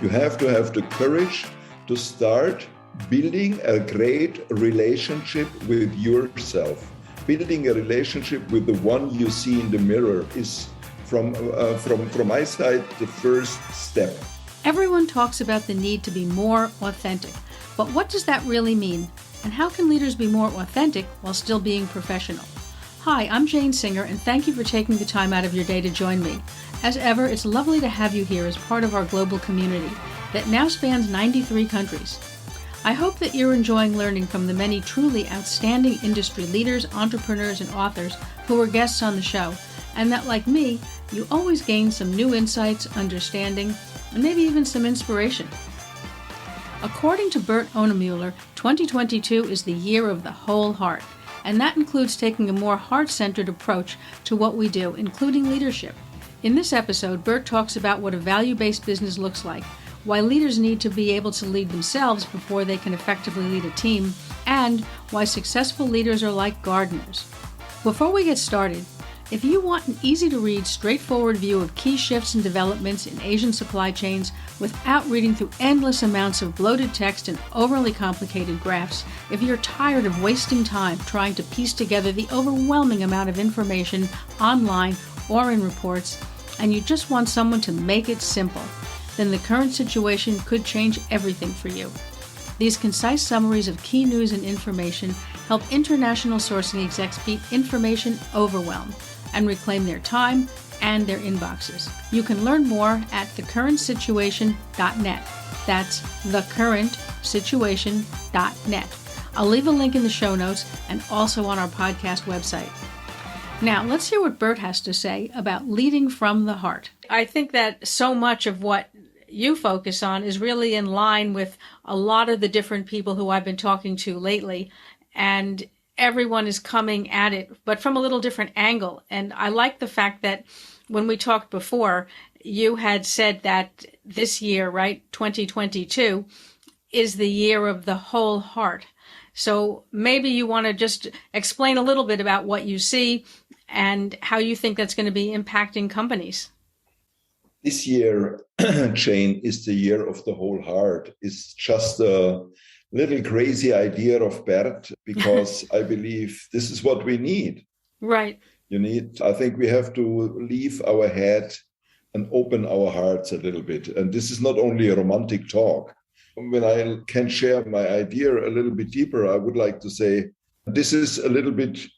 You have to have the courage to start building a great relationship with yourself. Building a relationship with the one you see in the mirror is, from my side, the first step. Everyone talks about the need to be more authentic, but what does that really mean? And how can leaders be more authentic while still being professional? Hi, I'm Jane Singer, and thank you for taking the time out of your day to join me. As ever, it's lovely to have you here as part of our global community that now spans 93 countries. I hope that you're enjoying learning from the many truly outstanding industry leaders, entrepreneurs, and authors who are guests on the show, and that, like me, you always gain some new insights, understanding, and maybe even some inspiration. According to Bert Ohnemueller, 2022 is the year of the whole heart, and that includes taking a more heart-centered approach to what we do, including leadership. In this episode, Bert talks about what a value-based business looks like, why leaders need to be able to lead themselves before they can effectively lead a team, and why successful leaders are like gardeners. Before we get started, if you want an easy-to-read, straightforward view of key shifts and developments in Asian supply chains without reading through endless amounts of bloated text and overly complicated graphs, if you're tired of wasting time trying to piece together the overwhelming amount of information online or in reports, and you just want someone to make it simple, then the current situation could change everything for you. These concise summaries of key news and information help international sourcing execs beat information overwhelm and reclaim their time and their inboxes. You can learn more at thecurrentsituation.net. That's thecurrentsituation.net. I'll leave a link in the show notes and also on our podcast website. Now, let's hear what Bert has to say about leading from the heart. I think that so much of what you focus on is really in line with a lot of the different people who I've been talking to lately, and everyone is coming at it, but from a little different angle. And I like the fact that when we talked before, you had said that this year, right, 2022, is the year of the whole heart. So maybe you want to just explain a little bit about what you see and how you think that's going to be impacting companies. This year, Jane, is the year of the whole heart. It's just a little crazy idea of Bert, because I believe this is what we need. Right. I think we have to leave our head and open our hearts a little bit. And this is not only a romantic talk. When I can share my idea a little bit deeper, I would like to say this is a little bit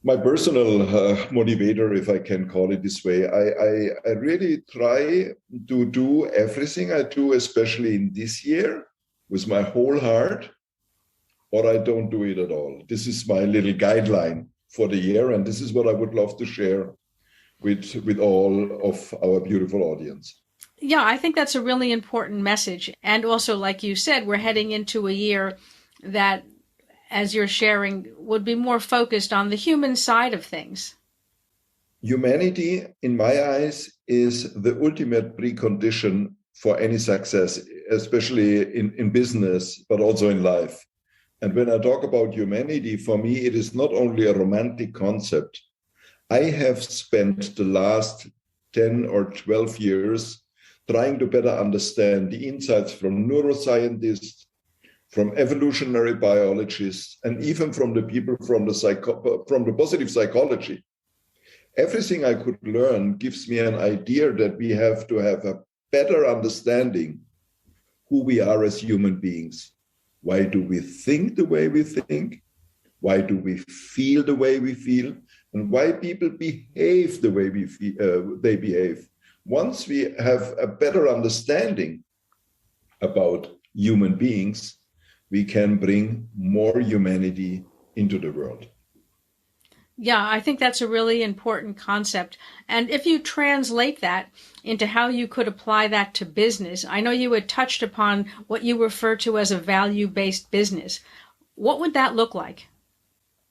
my personal motivator, if I can call it this way. I really try to do everything I do, especially in this year, with my whole heart, or I don't do it at all. This is my little guideline for the year, and this is what I would love to share with all of our beautiful audience. Yeah, I think that's a really important message. And also, like you said, we're heading into a year that, as you're sharing, would be more focused on the human side of things. Humanity, in my eyes, is the ultimate precondition for any success, especially in business, but also in life. And when I talk about humanity, for me, it is not only a romantic concept. I have spent the last 10 or 12 years trying to better understand the insights from neuroscientists, from evolutionary biologists, and even from the people from the positive psychology. Everything I could learn gives me an idea that we have to have a better understanding who we are as human beings. Why do we think the way we think? Why do we feel the way we feel? And why people behave the way they behave? Once we have a better understanding about human beings, we can bring more humanity into the world. Yeah, I think that's a really important concept. And if you translate that into how you could apply that to business, I know you had touched upon what you refer to as a value-based business. What would that look like?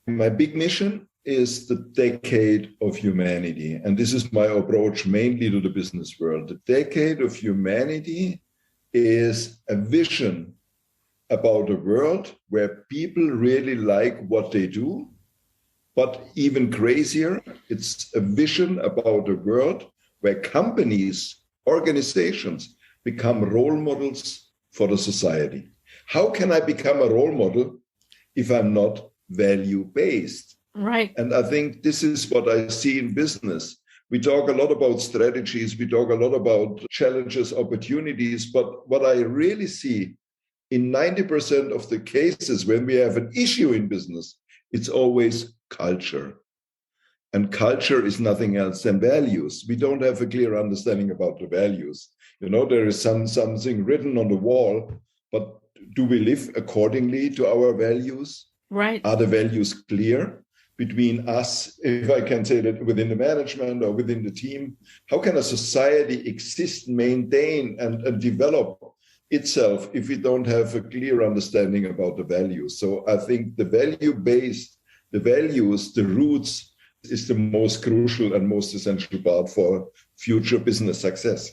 My big mission is the decade of humanity. And this is my approach mainly to the business world. The decade of humanity is a vision about a world where people really like what they do. But even crazier, it's a vision about a world where companies, organizations become role models for the society. How can I become a role model if I'm not value-based? Right. And I think this is what I see in business. We talk a lot about strategies, we talk a lot about challenges, opportunities, but what I really see in 90% of the cases when we have an issue in business, it's always culture. And culture is nothing else than values. We don't have a clear understanding about the values. There is something written on the wall, but do we live accordingly to our values? Right. Are the values clear between us, if I can say that, within the management or within the team? How can a society exist, maintain, and develop itself if we don't have a clear understanding about the values? So I think the value-based, the values, the roots is the most crucial and most essential part for future business success.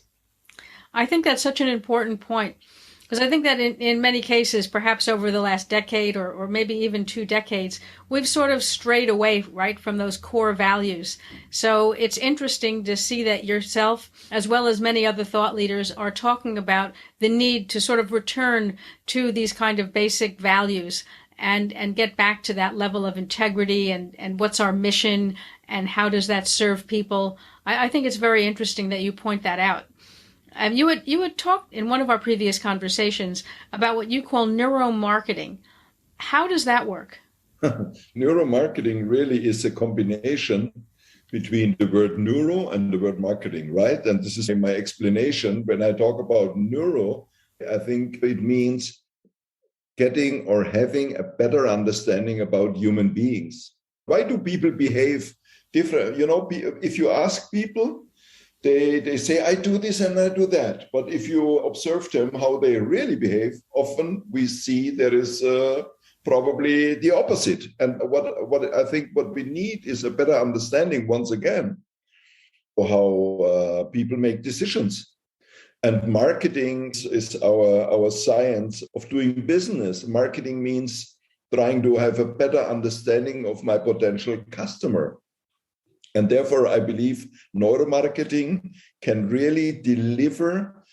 I think that's such an important point, because I think that in many cases, perhaps over the last decade or maybe even 2 decades, we've sort of strayed away, right, from those core values. So it's interesting to see that yourself, as well as many other thought leaders, are talking about the need to sort of return to these kind of basic values and get back to that level of integrity and what's our mission and how does that serve people. I think it's very interesting that you point that out. You had talked in one of our previous conversations about what you call neuromarketing. How does that work? Neuromarketing really is a combination between the word neuro and the word marketing, right? And this is my explanation. When I talk about neuro, I think it means getting or having a better understanding about human beings. Why do people behave different? If you ask people, they say, I do this and I do that. But if you observe them, how they really behave, often we see there is probably the opposite. And what I think what we need is a better understanding, once again, of how people make decisions. And marketing is our science of doing business. Marketing means trying to have a better understanding of my potential customer. And therefore, I believe neuromarketing can really deliver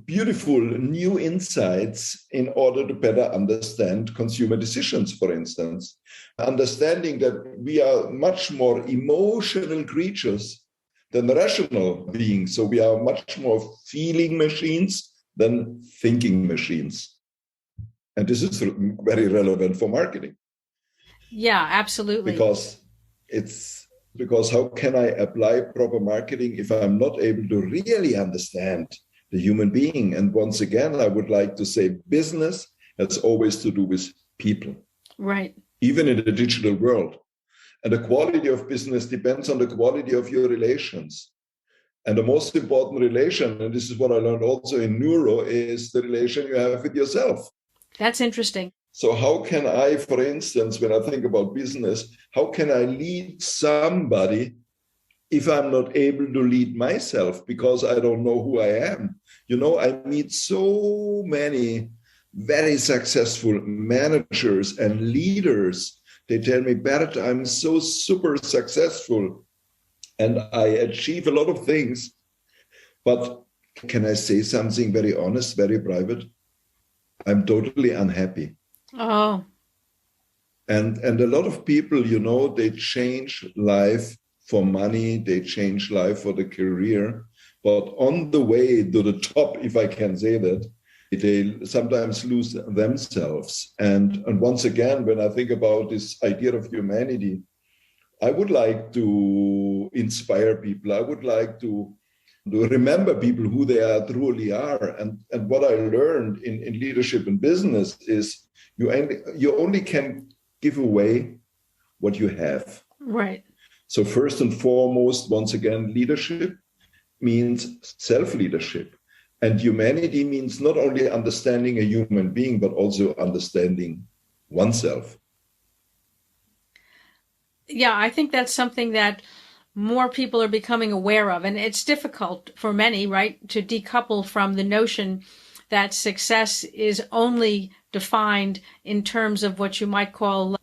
beautiful new insights in order to better understand consumer decisions, for instance. Understanding that we are much more emotional creatures than rational beings. So we are much more feeling machines than thinking machines. And this is very relevant for marketing. Yeah, absolutely. Because how can I apply proper marketing if I'm not able to really understand the human being? And once again, I would like to say business has always to do with people. Right. Even in the digital world. And the quality of business depends on the quality of your relations. And the most important relation, and this is what I learned also in neuro, is the relation you have with yourself. That's interesting. So how can I, for instance, when I think about business, how can I lead somebody if I'm not able to lead myself because I don't know who I am? I meet so many very successful managers and leaders. They tell me, Bert, I'm so super successful and I achieve a lot of things. But can I say something very honest, very private? I'm totally unhappy. Oh. And a lot of people, they change life for money, they change life for the career. But on the way to the top, if I can say that, they sometimes lose themselves. And once again, when I think about this idea of humanity, I would like to inspire people. I would like to remember people who they truly are. And what I learned in leadership and business is you only can give away what you have. Right. So first and foremost, once again, leadership means self-leadership. And humanity means not only understanding a human being, but also understanding oneself. Yeah, I think that's something that more people are becoming aware of. And it's difficult for many, right, to decouple from the notion that success is only defined in terms of what you might call,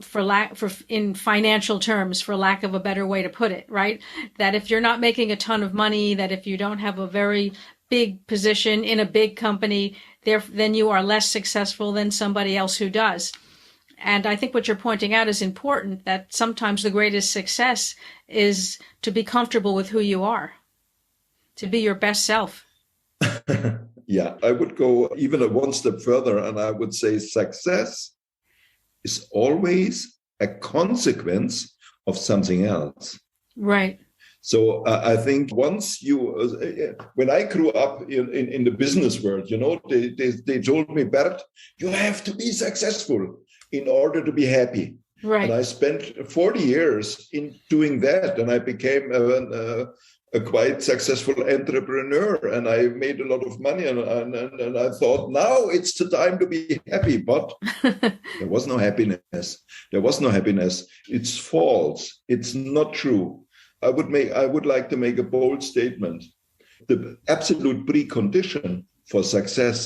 in financial terms, for lack of a better way to put it, right? That if you're not making a ton of money, that if you don't have a very big position in a big company, then you are less successful than somebody else who does. And I think what you're pointing out is important, that sometimes the greatest success is to be comfortable with who you are, to be your best self. Yeah, I would go even one step further, and I would say success is always a consequence of something else. Right. So I think once when I grew up in the business world, they told me, Bert, you have to be successful in order to be happy. Right. And I spent 40 years in doing that, and I became a quite successful entrepreneur, and I made a lot of money, and I thought, now it's the time to be happy. But there was no happiness. There was no happiness. It's false. It's not true. I would like to make a bold statement. The absolute precondition for success: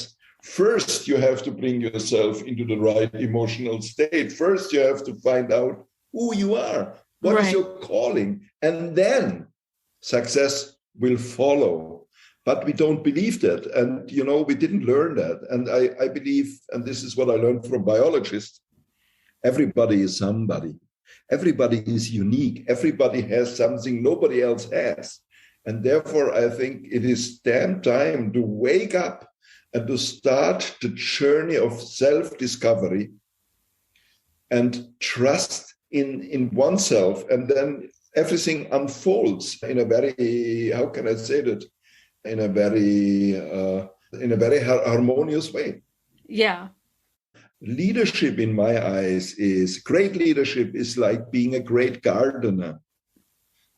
first, you have to bring yourself into the right emotional state. First, you have to find out who you are. What is your calling? And then success will follow. But we don't believe that. And, we didn't learn that. And I believe, and this is what I learned from biologists, everybody is somebody. Everybody is unique. Everybody has something nobody else has. And therefore, I think it is damn time to wake up and to start the journey of self-discovery and trust in oneself. And then everything unfolds in a very, how can I say that, in a very harmonious way. Yeah. Leadership, in my eyes, great leadership is like being a great gardener.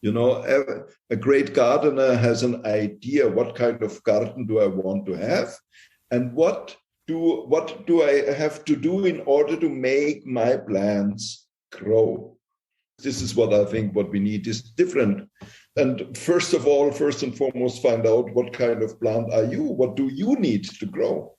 A great gardener has an idea, what kind of garden do I want to have, and what do I have to do in order to make my plants grow. This is what I think what we need is different. And first and foremost, find out what kind of plant are you? What do you need to grow?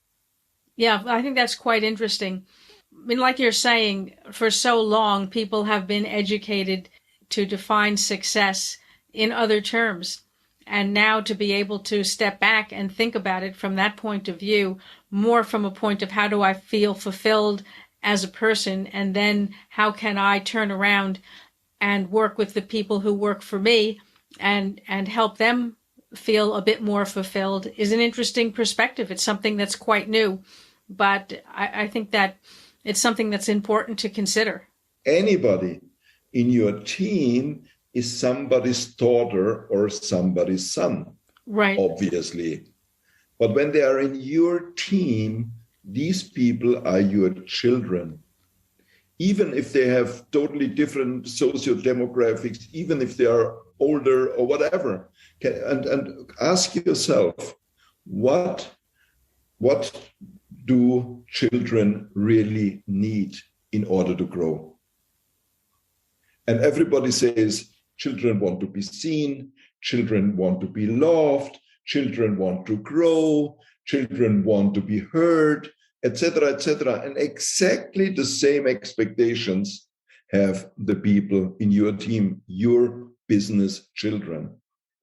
Yeah, I think that's quite interesting. I mean, like you're saying, for so long, people have been educated to define success in other terms. And now to be able to step back and think about it from that point of view, more from a point of how do I feel fulfilled as a person, and then how can I turn around and work with the people who work for me and help them feel a bit more fulfilled, is an interesting perspective. It's something that's quite new, but I think that it's something that's important to consider. Anybody in your team is somebody's daughter or somebody's son, right? Obviously. But when they are in your team, these people are your children. Even if they have totally different socio-demographics, even if they are older or whatever, and ask yourself, what do children really need in order to grow? And everybody says children want to be seen, children want to be loved, children want to grow, children want to be heard, etc., etc. And exactly the same expectations have the people in your team, your business children.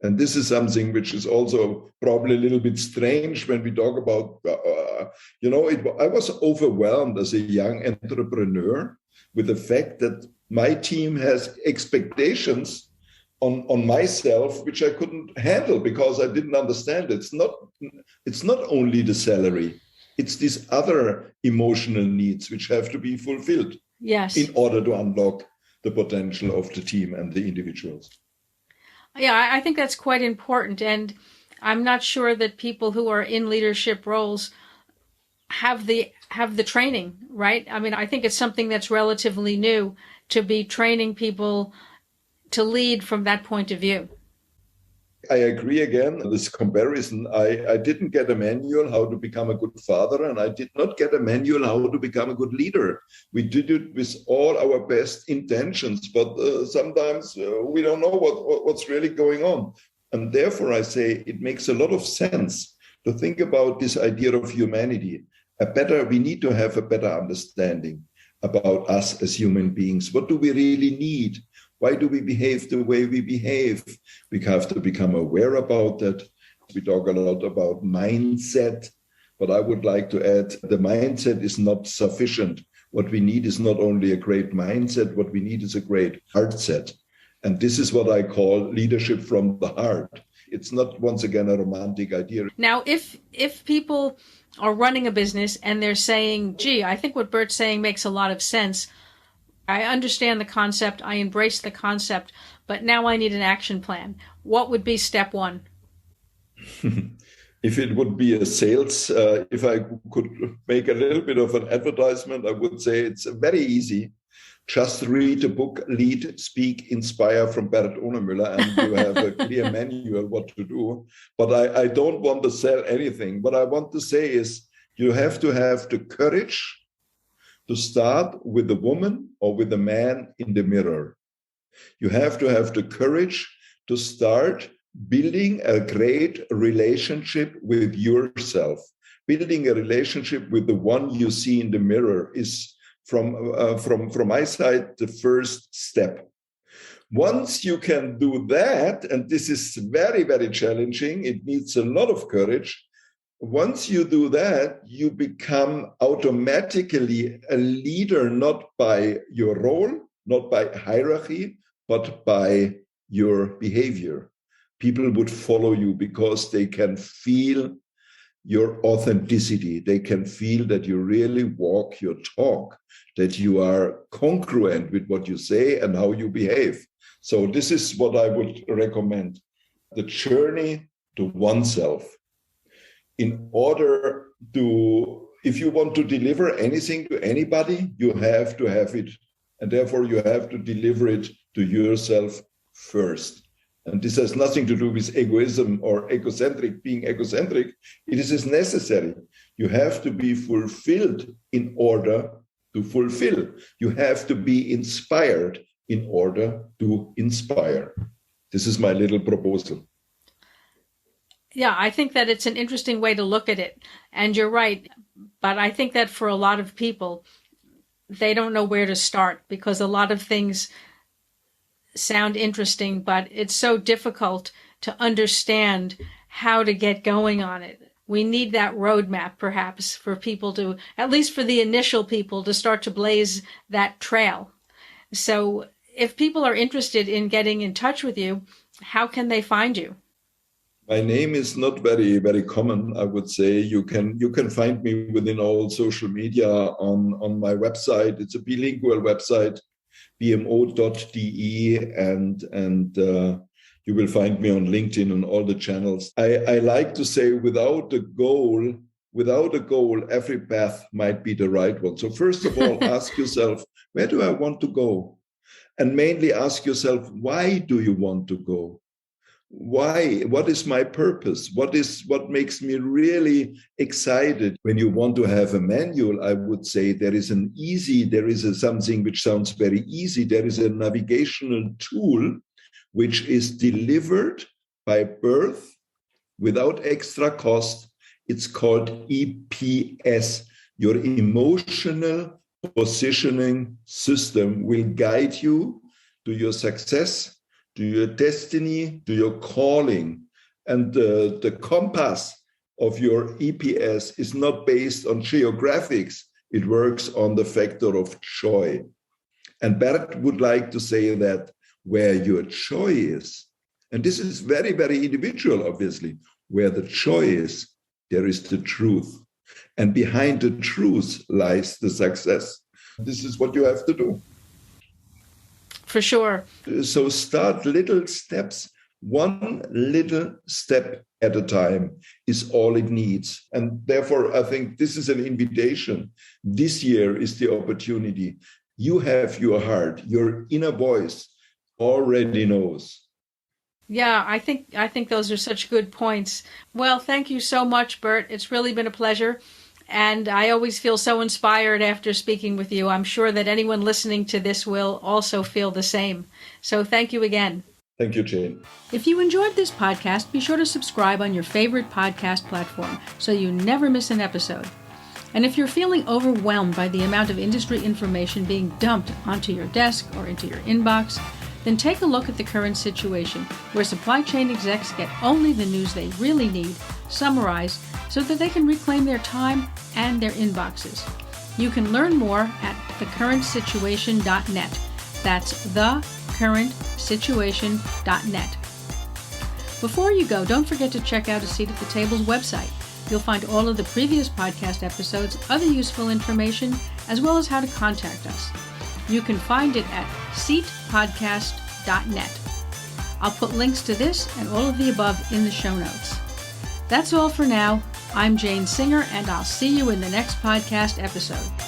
And this is something which is also probably a little bit strange when we talk about, I was overwhelmed as a young entrepreneur with the fact that my team has expectations on myself, which I couldn't handle because I didn't understand. It's not only the salary, it's these other emotional needs which have to be fulfilled. Yes. In order to unlock the potential of the team and the individuals. Yeah, I think that's quite important. And I'm not sure that people who are in leadership roles have the training, right? I mean, I think it's something that's relatively new to be training people to lead from that point of view. I agree again, this comparison. I didn't get a manual how to become a good father, and I did not get a manual how to become a good leader. We did it with all our best intentions, but sometimes we don't know what's really going on. And therefore, I say it makes a lot of sense to think about this idea of humanity. We need to have a better understanding about us as human beings. What do we really need? Why do we behave the way we behave? We have to become aware about that. We talk a lot about mindset, but I would like to add the mindset is not sufficient. What we need is not only a great mindset, what we need is a great heart set. And this is what I call leadership from the heart. It's not, once again, a romantic idea. Now, if people are running a business and they're saying, gee, I think what Bert's saying makes a lot of sense. I understand the concept. I embrace the concept, but now I need an action plan. What would be step one? If it would be a sales, if I could make a little bit of an advertisement, I would say it's very easy. Just read the book, Lead, Speak, Inspire from Bert Ohnemueller, and you have a clear manual what to do. But I don't want to sell anything. What I want to say is you have to have the courage to start with the woman or with the man in the mirror. You have to have the courage to start building a great relationship with yourself. Building a relationship with the one you see in the mirror is from my side, the first step. Once you can do that, and this is very, very challenging, it needs a lot of courage. Once you do that, you become automatically a leader, not by your role, not by hierarchy, but by your behavior. People would follow you because they can feel your authenticity. They can feel that you really walk your talk, that you are congruent with what you say and how you behave. So this is what I would recommend. The journey to oneself. In order to, if you want to deliver anything to anybody, you have to have it. And therefore you have to deliver it to yourself first. And this has nothing to do with egoism or being egocentric. It is necessary. You have to be fulfilled in order to fulfill. You have to be inspired in order to inspire. This is my little proposal. Yeah, I think that it's an interesting way to look at it. And you're right. But I think that for a lot of people, they don't know where to start because a lot of things sound interesting, but it's so difficult to understand how to get going on it. We need that roadmap, perhaps, for people to, at least for the initial people, to start to blaze that trail. So if people are interested in getting in touch with you, how can they find you? My name is not very, very common, I would say. You can find me within all social media on my website. It's a bilingual website, bmo.de, and you will find me on LinkedIn and all the channels. I like to say without a goal, every path might be the right one. So first of all, ask yourself, where do I want to go? And mainly ask yourself, why do you want to go? Why? What is my purpose? What makes me really excited? When you want to have a manual, I would say there is something which sounds very easy. There is a navigational tool which is delivered by birth without extra cost. It's called EPS. Your emotional positioning system will guide you to your success, to your destiny, to your calling. And the compass of your EPS is not based on geographics. It works on the factor of joy. And Bert would like to say that where your joy is, and this is very, very individual, obviously, where the joy is, there is the truth. And behind the truth lies the success. This is what you have to do. For sure. So start little steps. One little step at a time is all it needs. And therefore, I think this is an invitation. This year is the opportunity. You have your heart, your inner voice already knows. Yeah, I think those are such good points. Well, thank you so much, Bert. It's really been a pleasure. And I always feel so inspired after speaking with you. I'm sure that anyone listening to this will also feel the same. So thank you again. Thank you, Jane. If you enjoyed this podcast, be sure to subscribe on your favorite podcast platform so you never miss an episode. And if you're feeling overwhelmed by the amount of industry information being dumped onto your desk or into your inbox, Then take a look at the current situation, where supply chain execs get only the news they really need, summarized, so that they can reclaim their time and their inboxes. You can learn more at thecurrentsituation.net. That's thecurrentsituation.net. Before you go, don't forget to check out A Seat at the Table's website. You'll find all of the previous podcast episodes, other useful information, as well as how to contact us. You can find it at seatpodcast.net. I'll put links to this and all of the above in the show notes. That's all for now. I'm Jane Singer, and I'll see you in the next podcast episode.